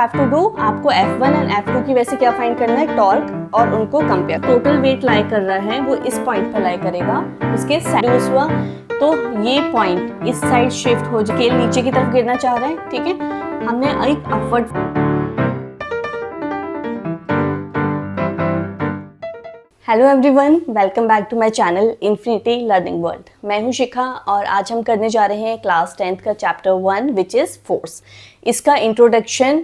Have to do, आपको F1 and F2 की वैसे क्या फाइंड करना है, टॉर्क, और उनको कंपेयर। टोटल वेट लाई कर रहा है वो इस पॉइंट पर लाई करेगा, उसके रिड्यूस हुआ तो ये पॉइंट इस साइड शिफ्ट हो जाए, नीचे की तरफ गिरना चाह रहा है, ठीक है। हमने एक upward. Hello everyone, welcome back to my channel infinity learning world. मैं हूं शिखा और आज हम करने जा रहे हैं क्लास 10th का चैप्टर 1 विच इज़ फोर्स। इसका इंट्रोडक्शन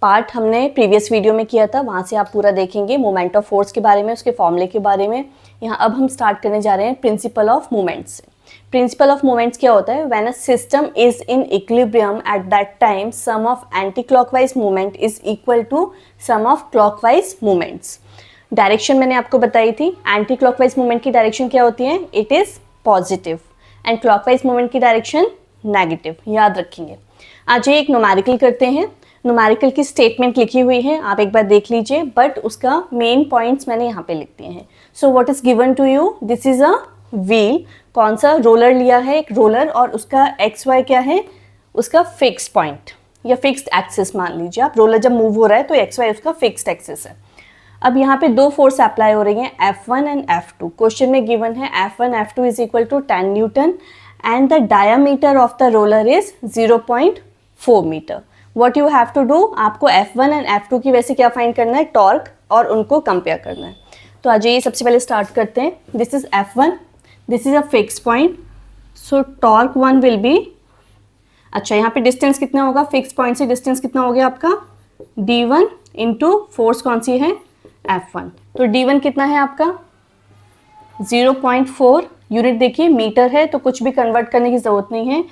पार्ट हमने प्रीवियस वीडियो में किया था, वहाँ से आप पूरा देखेंगे मोमेंट ऑफ फोर्स के बारे में, उसके फॉर्मूले के बारे में। यहाँ अब हम स्टार्ट करने जा रहे हैं प्रिंसिपल ऑफ मोमेंट्स से। प्रिंसिपल ऑफ मोमेंट्स क्या होता है? When a system is in equilibrium at that time sum of anti clockwise movement is equal to sum of clockwise movements. Direction मैंने आपको बताई थी, एंटी क्लॉकवाइज मूवमेंट की direction क्या होती है? It is positive, and clockwise movement की direction negative, याद रखेंगे। आज एक न्यूमेरिकल करते हैं। न्यूमेरिकल की स्टेटमेंट लिखी हुई है, आप एक बार देख लीजिए, बट उसका मेन पॉइंट्स मैंने यहाँ पे लिख दिए हैं। So what is given to you? This is a wheel. कौन सा रोलर लिया है? एक रोलर, और उसका एक्स वाई क्या है? उसका फिक्स पॉइंट या फिक्स्ड एक्सिस मान लीजिए आप। रोलर जब मूव हो रहा है तो एक्स वाई उसका फिक्स्ड एक्सिस है। अब यहाँ पे दो फोर्स अप्लाई हो रही हैं, F1 एंड F2। क्वेश्चन में गिवन है F1 F2 is equal to 10 newton and the diameter of the roller is 0.4 metre. What you have to do, आपको F1 एंड F2 की वैसे क्या फाइंड करना है, टॉर्क, और उनको कंपेयर करना है। तो आ जाइए सबसे पहले स्टार्ट करते हैं। This is F1, this is a fix point, so torque 1 will be, अच्छा यहाँ पे डिस्टेंस कितना होगा, फिक्स पॉइंट से डिस्टेंस कितना हो गया आपका, D1 इंटू फोर्स कौन सी है, F1। तो D1 कितना है आपका 0.4, यूनिट देखिए मीटर है तो कुछ भी कन्वर्ट करने की जरूरत नहीं है।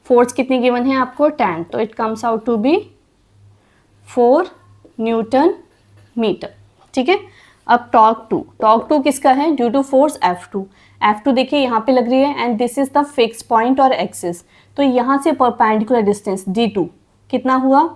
फोर्स कितनी गिवन है आपको, 10, तो it comes out to be 4 newton metre, ठीक है। अब टॉर्क 2 किसका है? ड्यू टू फोर्स F2 देखिए यहाँ पे लग रही है, and this is the fix point और एक्सिस। तो यहाँ से परपेंडिकुलर डिस्टेंस D2 कितना हुआ,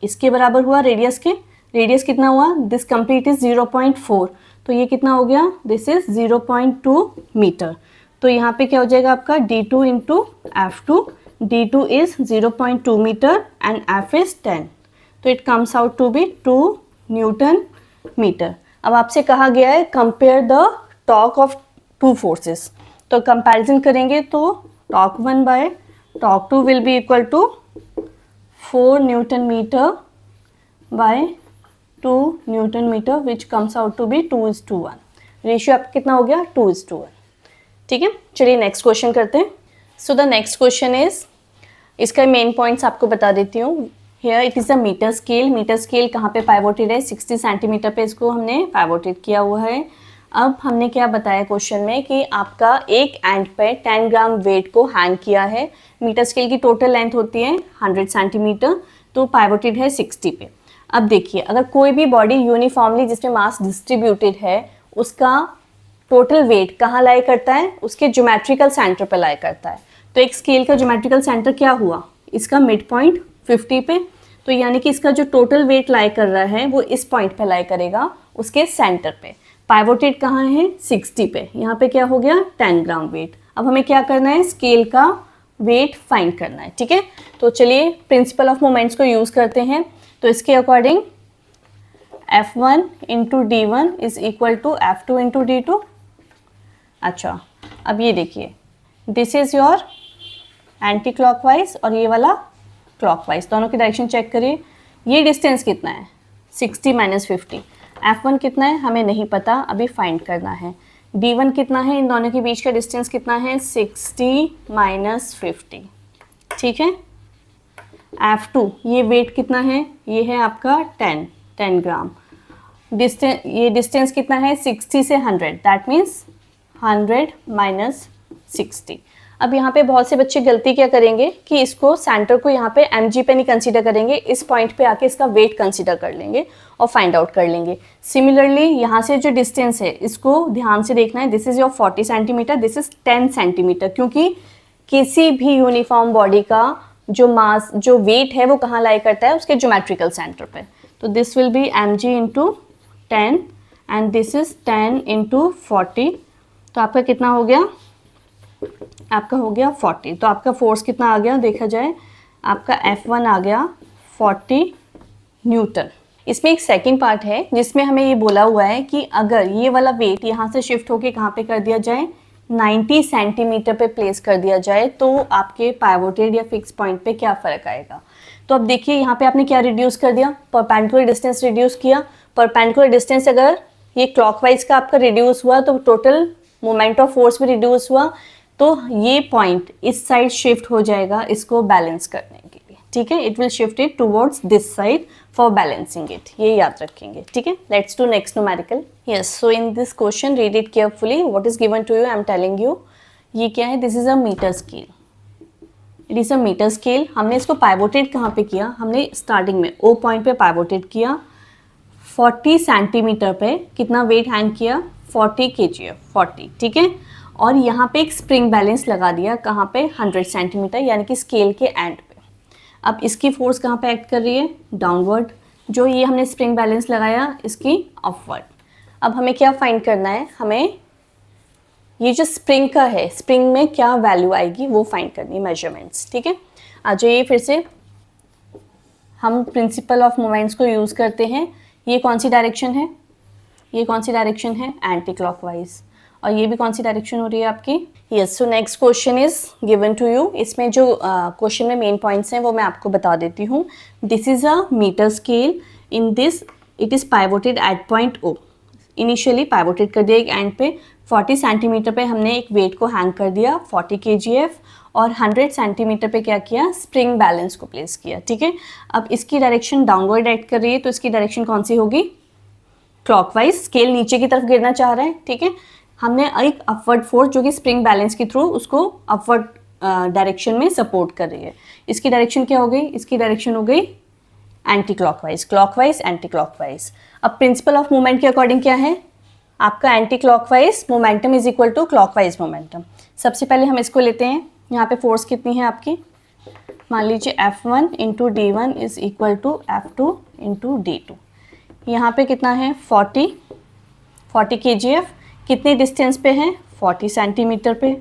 इसके बराबर हुआ रेडियस के। रेडियस कितना हुआ, दिस कंप्लीट इज 0.4, तो ये कितना हो गया, दिस इज 0.2 मीटर। तो यहाँ पे क्या हो जाएगा आपका D2 into F2। D2 is 0.2 metre and F is 10, तो it comes out to be 2 newton metre. अब आपसे कहा गया है compare the torque of two forces, तो कंपैरिजन करेंगे तो torque 1 by torque 2 will be equal to 4 newton metre by 2 newton metre, which comes out to be 2:1। Ratio आपका कितना हो गया, 2:1, ठीक है। चलिए नेक्स्ट क्वेश्चन करते हैं। So the next question is, इसका मेन पॉइंट्स आपको बता देती हूँ। Here it is a metre scale. Metre scale कहाँ पे पाइवोटेड है, 60 सेंटीमीटर पे इसको हमने पाइवोटेड किया हुआ है। अब हमने क्या बताया क्वेश्चन में कि आपका एक एंड पे 10 ग्राम वेट को हैंग किया है। मीटर स्केल की टोटल लेंथ होती है 100 सेंटीमीटर, तो पाइवोटेड है 60 पे। अब देखिए, अगर कोई भी बॉडी यूनिफॉर्मली जिसमें मास डिस्ट्रीब्यूटेड है, उसका टोटल वेट कहाँ लाई करता है, उसके ज्योमेट्रिकल सेंटर पर लाई करता है। तो एक स्केल का ज्योमेट्रिकल सेंटर क्या हुआ, इसका मिड पॉइंट 50 पे, तो यानी कि इसका जो टोटल वेट लाई कर रहा है वो इस पॉइंट पे लाई करेगा, उसके सेंटर पे। पाइवोटेड कहाँ है, 60 पे। यहाँ पे क्या हो गया, 10 ग्राम वेट। अब हमें क्या करना है, स्केल का वेट फाइंड करना है, ठीक है। तो चलिए प्रिंसिपल ऑफ मोमेंट्स को यूज़ करते हैं। तो इसके according F1 into D1 is equal to F2 into D2। अच्छा, अब ये देखिए, this is your anti clockwise और ये वाला क्लॉकवाइज, दोनों की डायरेक्शन चेक करिए। ये डिस्टेंस कितना है, 60 माइनस 50। F1 कितना है हमें नहीं पता, अभी फाइंड करना है। D1 कितना है, इन दोनों के बीच का डिस्टेंस कितना है, 60 माइनस 50, ठीक है। F2 ये वेट कितना है, ये है आपका 10 ग्राम। ये डिस्टेंस कितना है, 60 से 100, दैट मीन्स 100 माइनस 60। अब यहाँ पे बहुत से बच्चे गलती क्या करेंगे कि इसको सेंटर को यहाँ पे mg पे नहीं कंसीडर करेंगे, इस पॉइंट पे आके इसका वेट कंसीडर कर लेंगे और फाइंड आउट कर लेंगे। सिमिलरली यहाँ से जो डिस्टेंस है इसको ध्यान से देखना है। This is your 40 centimetre, this is 10 centimetre, क्योंकि किसी भी यूनिफॉर्म बॉडी का जो मास, जो वेट है वो कहाँ लाई करता है, उसके ज्योमेट्रिकल सेंटर पे। तो this will be mg into 10 and this is 10 into 40, तो आपका कितना हो गया, आपका हो गया 40। तो आपका फोर्स कितना आ गया, देखा जाए आपका F1 आ गया 40 न्यूटन। इसमें एक सेकंड पार्ट है जिसमें हमें ये बोला हुआ है कि अगर ये वाला वेट यहाँ से शिफ्ट होके कहाँ पे कर दिया जाए, 90 सेंटीमीटर पे प्लेस कर दिया जाए, तो आपके पाइवोटेड या फिक्स पॉइंट पे क्या फ़र्क आएगा। तो अब देखिए यहाँ पे आपने क्या रिड्यूस कर दिया, परपेंडिकुलर डिस्टेंस रिड्यूस किया। परपेंडिकुलर डिस्टेंस अगर ये क्लॉकवाइज का आपका रिड्यूस हुआ तो टोटल मोमेंट ऑफ फोर्स भी रिड्यूस हुआ, तो ये पॉइंट इस साइड शिफ्ट हो जाएगा इसको बैलेंस करने के लिए, ठीक है। It will shift it towards this side for balancing it, ये याद रखेंगे, ठीक है। Let's do next numerical. Yes, so in this question read it carefully, what is given to you, I am telling you. ये क्या है, this is a metre scale, it is a metre scale. हमने इसको pivoted कहाँ पे किया, हमने starting में ओ पॉइंट पे पाइवोटेड किया। 40 सेंटीमीटर पे कितना वेट हैंग किया, 40 kgf, 40, ठीक है। और यहाँ पे एक स्प्रिंग बैलेंस लगा दिया, कहाँ पे, 100 सेंटीमीटर, यानी कि स्केल के एंड पे। अब इसकी फोर्स कहाँ पे एक्ट कर रही है, डाउनवर्ड। जो ये हमने स्प्रिंग बैलेंस लगाया इसकी अपवर्ड। अब हमें क्या फाइंड करना है, हमें ये जो स्प्रिंग का है, स्प्रिंग में क्या वैल्यू आएगी वो फाइंड करनी है, मेजरमेंट्स, ठीक है। आ जाइए फिर से हम प्रिंसिपल ऑफ मोमेंट्स को यूज़ करते हैं। ये कौन सी डायरेक्शन है, ये कौन सी डायरेक्शन है, एंटी क्लॉकवाइज। और ये भी कौन सी डायरेक्शन हो रही है आपकी, yes. So next question is given to you. इसमें जो क्वेश्चन में मेन पॉइंट्स हैं वो मैं आपको बता देती हूँ। This is a metre scale, in this it is pivoted at point O. Initially pivoted कर दिया एक एंड पे, 40 सेंटीमीटर पे हमने एक वेट को हैंग कर दिया 40 kgf, और 100 सेंटीमीटर पे क्या किया, स्प्रिंग बैलेंस को प्लेस किया, ठीक है। अब इसकी डायरेक्शन डाउनवर्ड एक्ट कर रही है, तो इसकी डायरेक्शन कौन सी होगी, क्लॉकवाइज। स्केल नीचे की तरफ गिरना चाह रहा है, ठीक है। हमने एक अपवर्ड फोर्स जो कि स्प्रिंग बैलेंस के थ्रू उसको अपवर्ड डायरेक्शन में सपोर्ट कर रही है। इसकी डायरेक्शन क्या हो गई, इसकी डायरेक्शन हो गई anti clockwise, clockwise anti clockwise. अब प्रिंसिपल ऑफ मूवमेंट के अकॉर्डिंग क्या है आपका, anti clockwise momentum is equal to clockwise momentum. सबसे पहले हम इसको लेते हैं, यहाँ पे फोर्स कितनी है आपकी, मान लीजिए F1 into D1 is equal to F2 into D2। यहाँ पे कितना है 40 kgf, कितने डिस्टेंस पे है 40 सेंटीमीटर पे।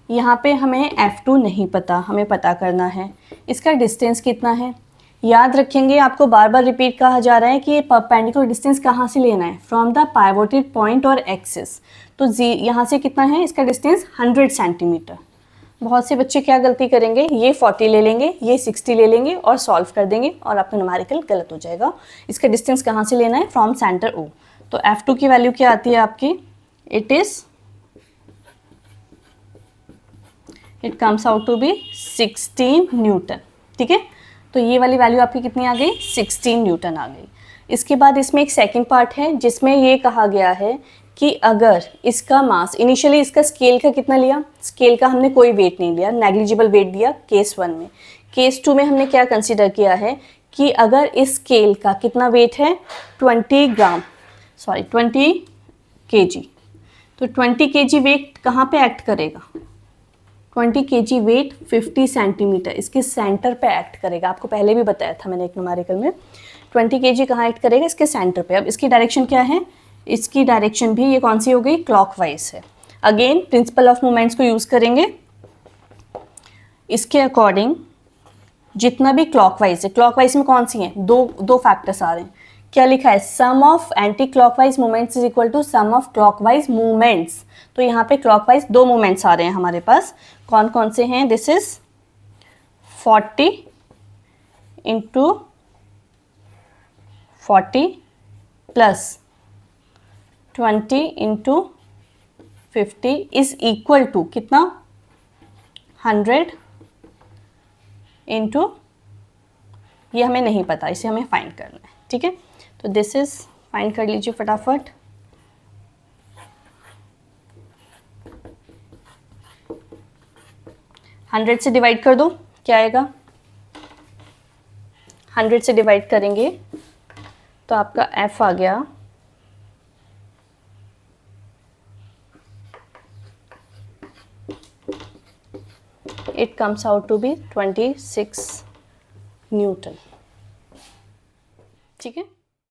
यहाँ पे हमें F2 नहीं पता, हमें पता करना है इसका डिस्टेंस कितना है। याद रखेंगे, आपको बार बार रिपीट कहा जा रहा है कि ये परपेंडिकुलर डिस्टेंस कहाँ से लेना है, फ्रॉम द पाइवोटेड पॉइंट और एक्सिस। तो यहाँ से कितना है इसका डिस्टेंस 100 सेंटीमीटर। बहुत से बच्चे क्या गलती करेंगे, ये 40 ले लेंगे, ये 60 ले लेंगे और सॉल्व कर देंगे और आपका न्यूमेरिकल गलत हो जाएगा। इसका डिस्टेंस कहाँ से लेना है, फ्रॉम सेंटर ओ। तो F2 की वैल्यू क्या आती है आपकी, it comes out to be 16 newton, ठीक है। तो ये वाली वैल्यू आपकी कितनी आ गई, 16 न्यूटन आ गई। इसके बाद इसमें एक सेकंड पार्ट है जिसमें ये कहा गया है कि अगर इसका मास, इनिशियली इसका स्केल का कितना लिया, स्केल का हमने कोई वेट नहीं लिया, नेग्लिजिबल वेट दिया केस 1 में। केस 2 में हमने क्या कंसीडर किया है कि अगर इस स्केल का कितना वेट है 20 kg, तो 20 kg वेट कहाँ पे एक्ट करेगा, 20 kg वेट 50 सेंटीमीटर इसके सेंटर पे एक्ट करेगा। आपको पहले भी बताया था मैंने एक न्यूमेरिकल में, 20 kg कहाँ एक्ट करेगा, इसके सेंटर पे। अब इसकी डायरेक्शन क्या है, इसकी डायरेक्शन भी ये कौन सी हो गई, क्लॉकवाइज है। अगेन प्रिंसिपल ऑफ मोमेंट्स को यूज़ करेंगे, इसके अकॉर्डिंग जितना भी क्लॉकवाइज है, क्लॉकवाइज में कौन सी हैं, दो फैक्टर्स आ रहे हैं। क्या लिखा है, sum of anti clockwise moments is equal to sum of clockwise movements. तो यहाँ पे क्लॉकवाइज 2 मूवमेंट्स आ रहे हैं हमारे पास, कौन कौन से हैं, this is 40 into 40 plus 20 into 50 is equal to कितना, 100 इंटू, ये हमें नहीं पता, इसे हमें फाइंड करना है, ठीक है। तो दिस इज, फाइंड कर लीजिए फटाफट। हंड्रेड से डिवाइड कर दो, क्या आएगा, 100 से डिवाइड करेंगे तो आपका F आ गया it comes out to be 26 Newton, ठीक है।